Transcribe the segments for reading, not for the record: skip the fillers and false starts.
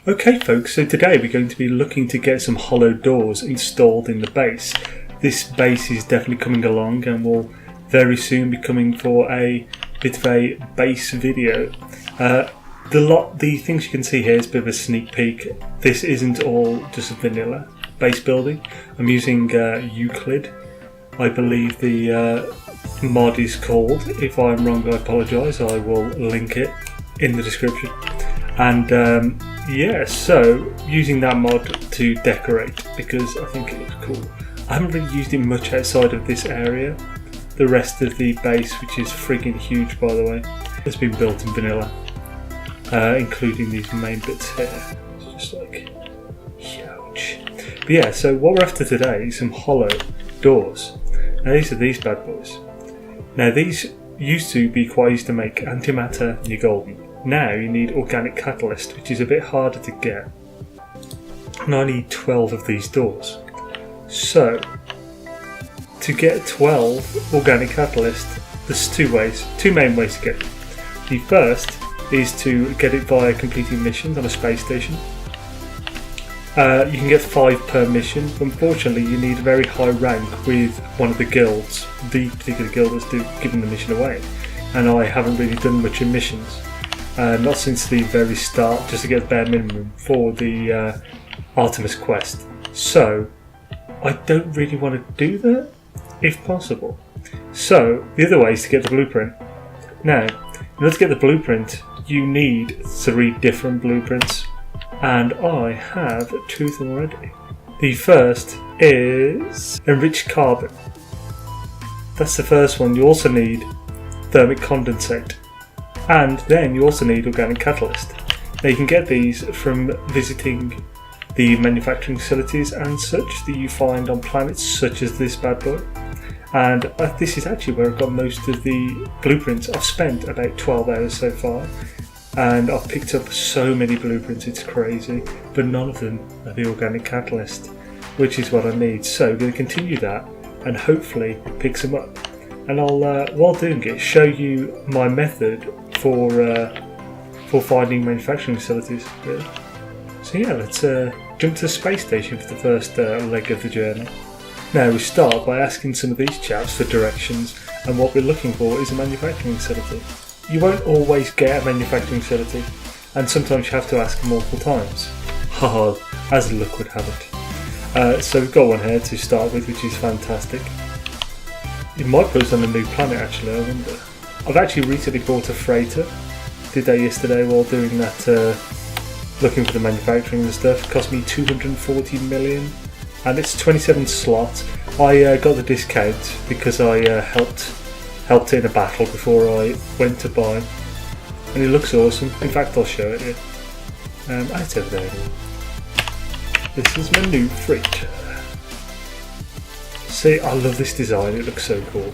Okay folks, so today we're going to be looking to get some Holodoors installed in the base. This base is definitely coming along and will very soon be coming for a bit of a base video. The things you can see here is a bit of a sneak peek. This isn't all just vanilla base building. I'm using Euclid, I believe the mod is called. If I'm wrong, I apologise, I will link it in the description. And yeah, so using that mod to decorate because I think it looks cool. I haven't really used it much outside of this area. The rest of the base, which is friggin' huge by the way, has been built in vanilla, including these main bits here. It's just like huge. But yeah, so what we're after today is some Holodoors. Now these are these bad boys. Now these used to be quite easy to make, antimatter and your golden. Now you need organic catalyst, which is a bit harder to get. And I need 12 of these doors. So, to get 12 organic catalyst, there's two main ways to get it. The first is to get it via completing missions on a space station. You can get 5 per mission. Unfortunately, you need a very high rank with one of the guilds, the particular guild that's giving the mission away. And I haven't really done much in missions. Not since the very start, just to get the bare minimum for the Artemis quest. So, I don't really want to do that, if possible. So, the other way is to get the blueprint. Now, in order to get the blueprint, you need 3 different blueprints, and I have 2 of them already. The first is Enriched carbon. That's the first one. You also need Thermic condensate. And then you also need organic catalyst. Now you can get these from visiting the manufacturing facilities and such that you find on planets such as this bad boy. And this is actually where I've got most of the blueprints. I've spent about 12 hours so far and I've picked up so many blueprints, it's crazy. But none of them are the organic catalyst, which is what I need. So I'm going to continue that and hopefully pick some up. And I'll, while doing it, show you my method for finding manufacturing facilities. Really. So yeah, let's jump to the space station for the first leg of the journey. Now we start by asking some of these chaps for directions, and what we're looking for is a manufacturing facility. You won't always get a manufacturing facility, and sometimes you have to ask multiple times. Haha, as luck would have it. So we've got one here to start with, which is fantastic. It might put us on a new planet actually, I wonder. I've actually recently bought a freighter. Did that yesterday while doing that, looking for the manufacturing and stuff. It cost me 240 million and it's 27 slots. I got the discount because I helped in a battle before I went to buy. And it looks awesome. In fact, I'll show it here. It's over there. This is my new freighter. See, I love this design, it looks so cool.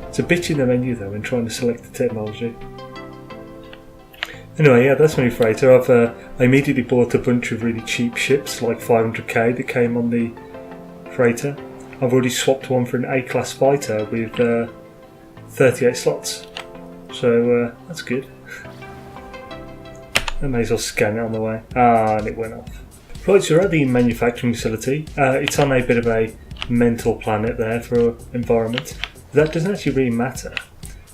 It's a bitch in the menu though when trying to select the technology. Anyway, yeah, that's my new freighter. I immediately bought a bunch of really cheap ships, like 500k that came on the freighter. I've already swapped one for an A-class fighter with 38 slots. So that's good. I may as well scan it on the way. And it went off. Right, so we're at the manufacturing facility. It's on a bit of a mental planet there for environment. That doesn't actually really matter.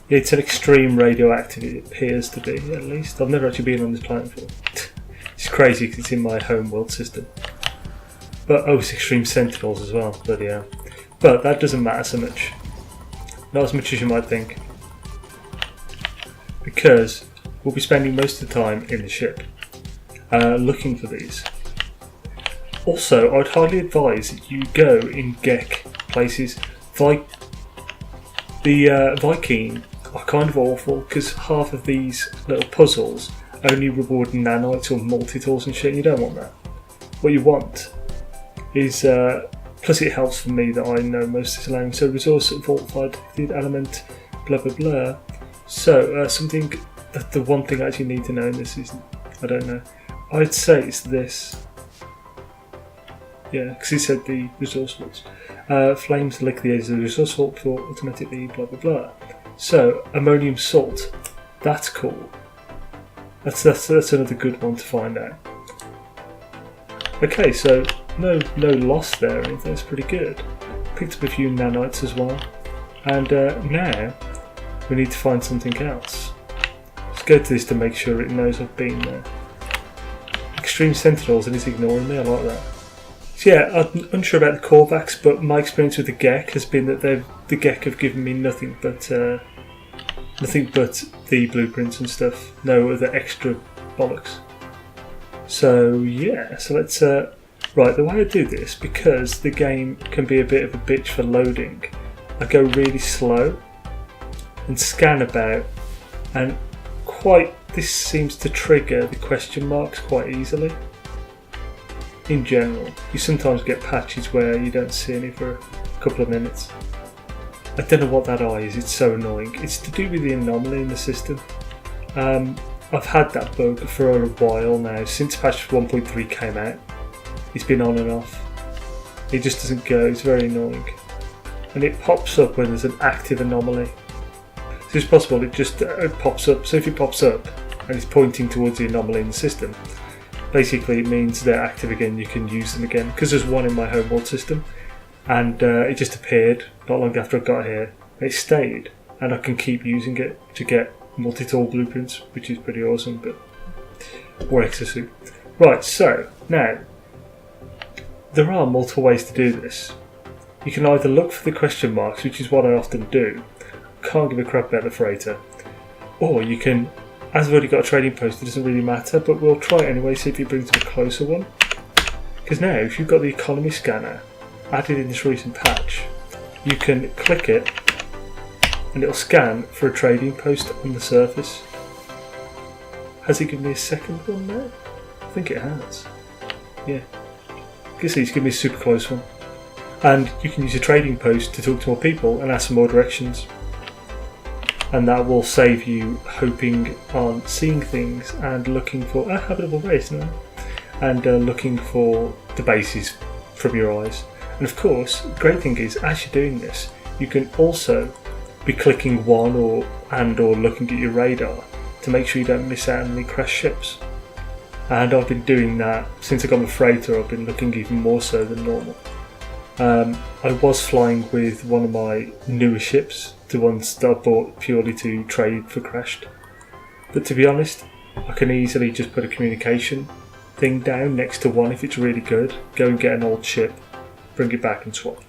It's an extreme radioactive, it appears to be, at least. I've never actually been on this planet before. It's crazy because it's in my home world system. But it's extreme sentinels as well, bloody hell. But that doesn't matter so much. Not as much as you might think. Because we'll be spending most of the time in the ship, looking for these. Also, I'd highly advise that you go in Gek places. The Viking are kind of awful because half of these little puzzles only reward nanites or multi-tools and shit. You don't want that. What you want is, plus it helps for me that I know most of this language. So resource fortified element, blah blah blah. So something that the one thing I actually need to know in this is, I don't know. I'd say it's this. Yeah, because he said the resource vaults. Flames lick the edge of the resource vault for automatically blah blah blah. So, ammonium salt. That's cool. That's another good one to find out. Okay, so no loss there. That's pretty good. Picked up a few nanites as well. And now we need to find something else. Let's go to this to make sure it knows I've been there. Extreme Sentinels, and it's ignoring me. I like that. So yeah, I'm unsure about the Korvax, but my experience with the Gek has been that the Gek have given me nothing but the blueprints and stuff. No other extra bollocks. So yeah, so let's right, the way I do this, because the game can be a bit of a bitch for loading, I go really slow and scan about, and this seems to trigger the question marks quite easily. In general, you sometimes get patches where you don't see any for a couple of minutes. I don't know what that eye is, it's so annoying. It's to do with the anomaly in the system. I've had that bug for a while now, since patch 1.3 came out. It's been on and off. It just doesn't go, it's very annoying. And it pops up when there's an active anomaly. So it's possible it just pops up, so if it pops up and it's pointing towards the anomaly in the system, basically it means they're active again, you can use them again. Because there's one in my homeworld system, and it just appeared not long after I got here. It stayed, and I can keep using it to get multi-tool blueprints, which is pretty awesome, but more exosuit. Right, so now there are multiple ways to do this. You can either look for the question marks, which is what I often do. Can't give a crap about the freighter. Or you can, as I've already got a trading post, it doesn't really matter, but we'll try it anyway, see if it brings up a closer one. Because now, if you've got the economy scanner added in this recent patch, you can click it and it'll scan for a trading post on the surface. Has it given me a second one now? I think it has. Yeah. You can see it's given me a super close one. And you can use a trading post to talk to more people and ask for more directions. And that will save you hoping on seeing things and looking for a habitable base now, and looking for the bases from your eyes. And of course, the great thing is, as you're doing this, you can also be clicking one or looking at your radar to make sure you don't miss out on any crashed ships. And I've been doing that since I got my freighter. I've been looking even more so than normal. I was flying with one of my newer ships, the ones that I bought purely to trade for crashed. But to be honest, I can easily just put a communication thing down next to one if it's really good, go and get an old ship, bring it back and swap.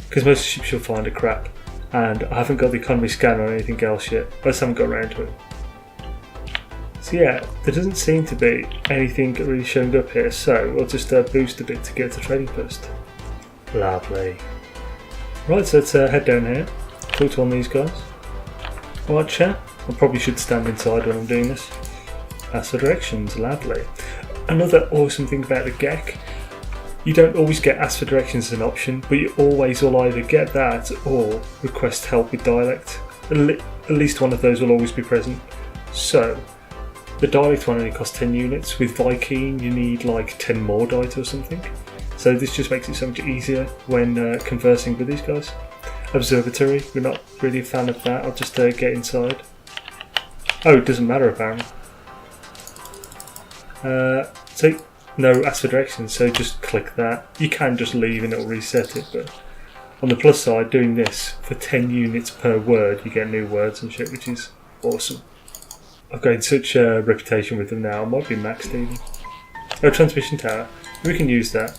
Because most ships you'll find are crap, and I haven't got the economy scanner or anything else yet, I just haven't got around to it. So yeah, there doesn't seem to be anything really showing up here, so we'll just boost a bit to get to trading post. Lovely. Right, so let's head down here, talk to one of these guys. Right, chat. I probably should stand inside when I'm doing this. Ask for directions, lovely. Another awesome thing about the Gek, you don't always get ask for directions as an option, but you always will either get that or request help with dialect. At least one of those will always be present. So, the dialect one only costs 10 units, with Viking you need like 10 more diet or something. So this just makes it so much easier when conversing with these guys. Observatory, we're not really a fan of that, I'll just get inside. Oh, it doesn't matter apparently. So no ask for directions, so just click that. You can just leave and it'll reset it, but on the plus side, doing this for 10 units per word, you get new words and shit, which is awesome. I've gained such a reputation with them now, I might be maxed even. Oh, transmission tower, we can use that.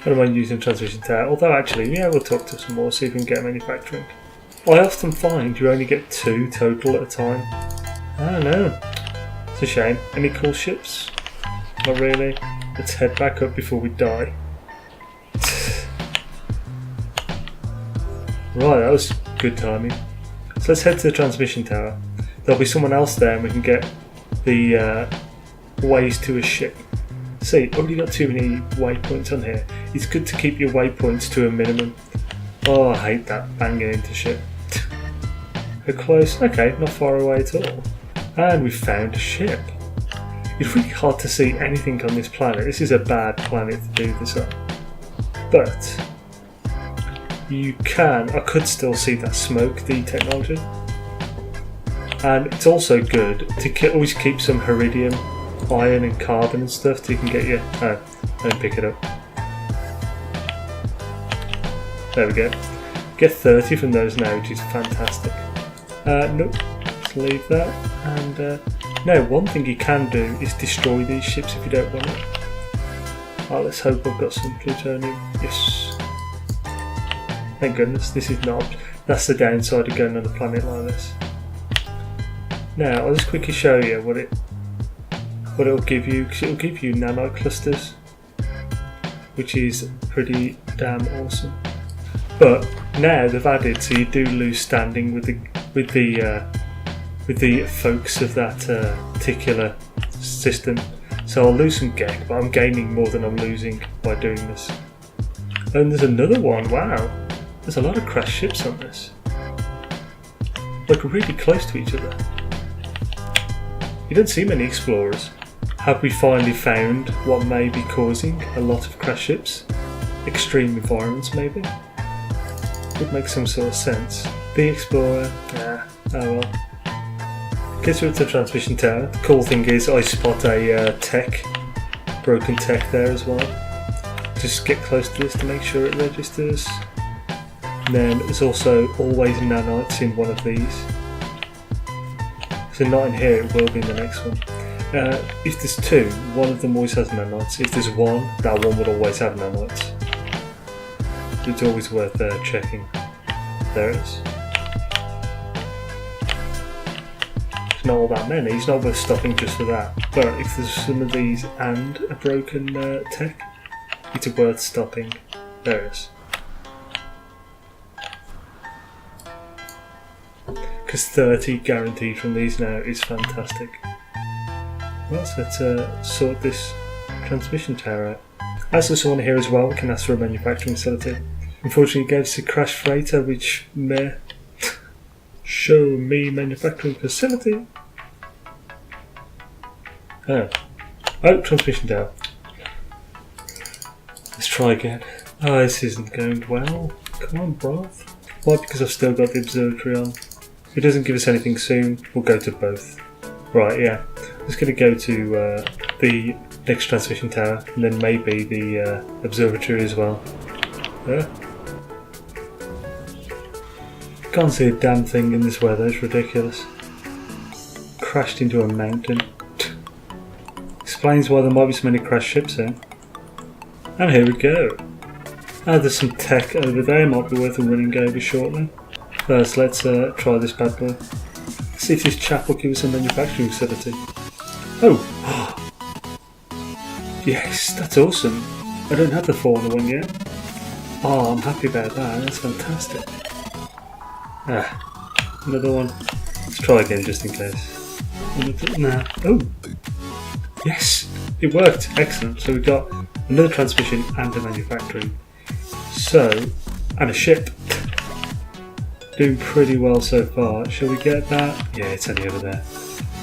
I don't mind using transmission tower, although actually, yeah, we'll talk to some more, see if we can get manufacturing. I often find you only get 2 total at a time. I don't know. It's a shame. Any cool ships? Not really. Let's head back up before we die. Right, that was good timing. So let's head to the transmission tower. There'll be someone else there and we can get the ways to a ship. See, already got too many waypoints on here. It's good to keep your waypoints to a minimum. Oh, I hate that, banging into shit. How close? Okay, not far away at all. And we've found a ship. It's really hard to see anything on this planet. This is a bad planet to do this on. But you can, I could still see that smoke, the technology. And it's also good to always keep some Heridium iron and carbon and stuff, so you can get your... Oh, don't pick it up. There we go. Get 30 from those now, which is fantastic. Nope, let's leave that. And no, one thing you can do is destroy these ships if you don't want it. Oh, let's hope I've got some plutonium. Yes. Thank goodness, this is not... That's the downside of going on a planet like this. Now, I'll just quickly show you what it'll give you, because it'll give you nanite clusters, which is pretty damn awesome. But now they've added, so you do lose standing with the folks of that particular system. So I'll lose some Gek, but I'm gaining more than I'm losing by doing this. And there's another one. Wow, there's a lot of crashed ships on this. Like really close to each other. You don't see many explorers. Have we finally found what may be causing a lot of crash ships? Extreme environments, maybe? Would make some sort of sense. The explorer, yeah, oh well. Gets rid of the transmission tower. The cool thing is I spot a broken tech there as well. Just get close to this to make sure it registers. And then there's also always nanites in one of these. So not in here, it will be in the next one. If there's two, one of them always has nanites. If there's one, that one would always have nanites. It's always worth checking. There it is. It's not all that many, it's not worth stopping just for that. But if there's some of these and a broken tech, it's worth stopping. There it is. Because 30 guaranteed from these now is fantastic. Well, so let's sort this transmission tower out. As there's someone here as well, we can ask for a manufacturing facility. Unfortunately, it gave us a crash freighter, which may show me manufacturing facility. Oh, transmission tower. Let's try again. Oh, this isn't going well. Come on, bruv. Why? Because I've still got the observatory on. If it doesn't give us anything soon, we'll go to both. Right, yeah. I'm just going to go to the next transmission tower, and then maybe the observatory as well. Yeah. Can't see a damn thing in this weather, it's ridiculous. Crashed into a mountain. Explains why there might be so many crashed ships here. And here we go. Ah, there's some tech over there, might be worth a running over shortly. First, let's try this bad boy. See if this chap will give us a manufacturing facility. Oh! Yes, that's awesome. I don't have the fauna one yet. Oh, I'm happy about that, that's fantastic. Ah, another one. Let's try again just in case. Nah. Oh! Yes! It worked! Excellent. So we've got another transmission and a manufacturing. So, and a ship. Doing pretty well so far. Shall we get that? Yeah, it's only over there.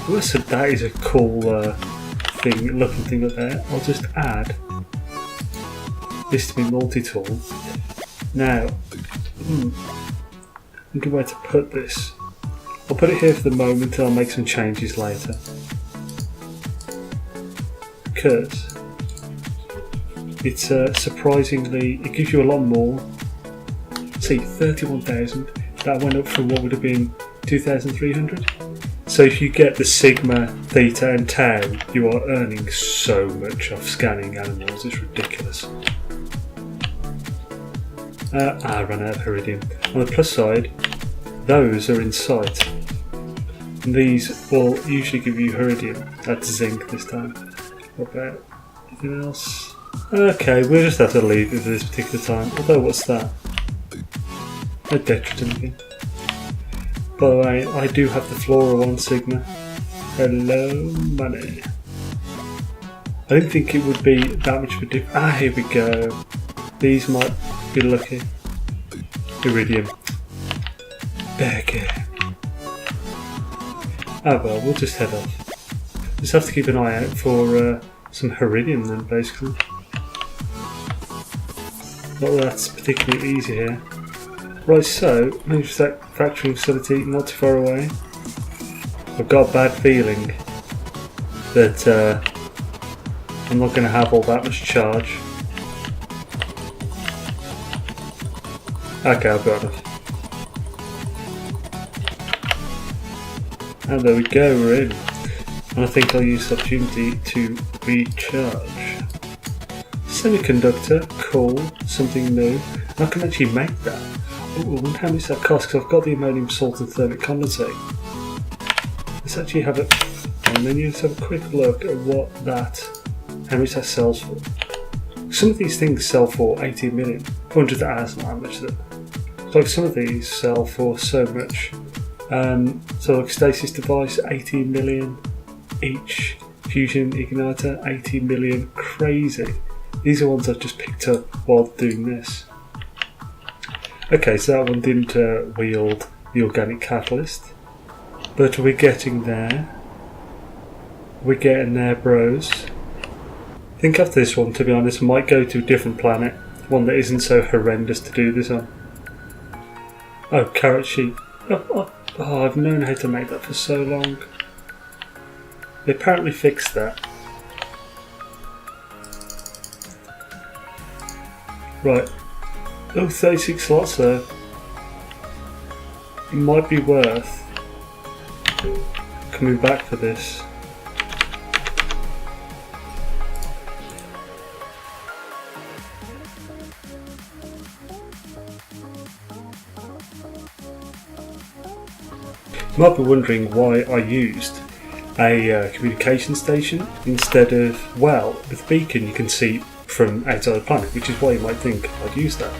Oh, so that is a cool looking thing up there. I'll just add this to my multi-tool. Now, thinking where to put this. I'll put it here for the moment and I'll make some changes later. Because it's surprisingly, it gives you a lot more. See, 31,000. That went up from what would have been 2,300. So if you get the sigma, theta and tau, you are earning so much off scanning animals, it's ridiculous. I ran out of Iridium. On the plus side, those are in sight. And these will usually give you Iridium. That's zinc this time. What about anything else? Okay, we'll just have to leave it for this particular time. Although, what's that? A detritum again. By the way, I do have the Flora 1 Sigma. Hello, money. I didn't think it would be that much of a difference. Ah, here we go. These might be lucky. Iridium. Becky. Ah well, we'll just head off. Just have to keep an eye out for some Iridium then, basically. Not that that's particularly easy here. Right, so, manufacturing facility not too far away. I've got a bad feeling that I'm not going to have all that much charge. Okay, I've got enough. And there we go, we're in. And I think I'll use the opportunity to recharge. Semiconductor, cool, something new. And I can actually make that. Oh, I wonder how much that costs, because I've got the ammonium salt and thermic condensate. Let's actually have it, and then let's have a quick look at what that, how much that sells for. Some of these things sell for 18 million. 100 hours, not how much that. Like some of these sell for so much. So like stasis device, 18 million each. Fusion igniter, 18 million. Crazy. These are ones I've just picked up while doing this. Okay, so that one didn't wield the organic catalyst, but we're getting there. We're getting there, bros. I think after this one, to be honest, I might go to a different planet, one that isn't so horrendous to do this on. Oh, carrot sheep. Oh, I've known how to make that for so long. They apparently fixed that. Right. Oh, 36 slots there. It might be worth coming back for this. You might be wondering why I used a communication station instead of, well, with beacon you can see from outside the planet, which is why you might think I'd use that.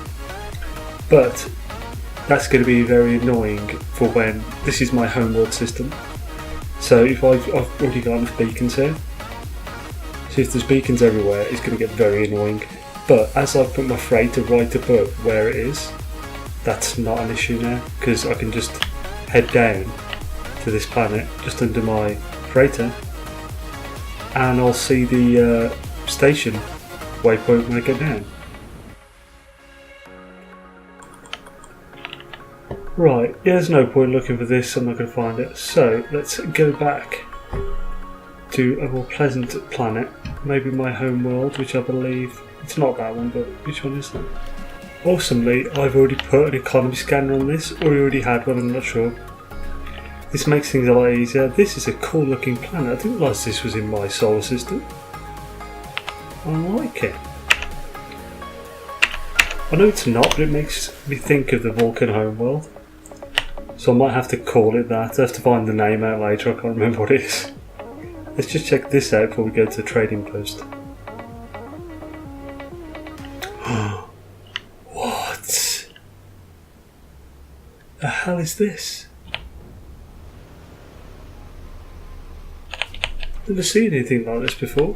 But that's going to be very annoying for when this is my homeworld system. So if I've already got enough beacons here, so if there's beacons everywhere, it's going to get very annoying. But as I've put my freighter right above where it is, that's not an issue now, because I can just head down to this planet just under my freighter and I'll see the station waypoint when I get down. Right, yeah, there's no point looking for this, I'm not going to find it. So let's go back to a more pleasant planet, maybe my home world, which I believe, it's not that one, but which one is that? Awesomely, I've already put an economy scanner on this, or you already had one, I'm not sure. This makes things a lot easier. This is a cool looking planet. I didn't realise this was in my solar system. I like it. I know it's not, but it makes me think of the Vulcan homeworld. So I might have to call it that. I have to find the name out later, I can't remember what it is. Let's just check this out before we go to the trading post. What? The hell is this? Never seen anything like this before.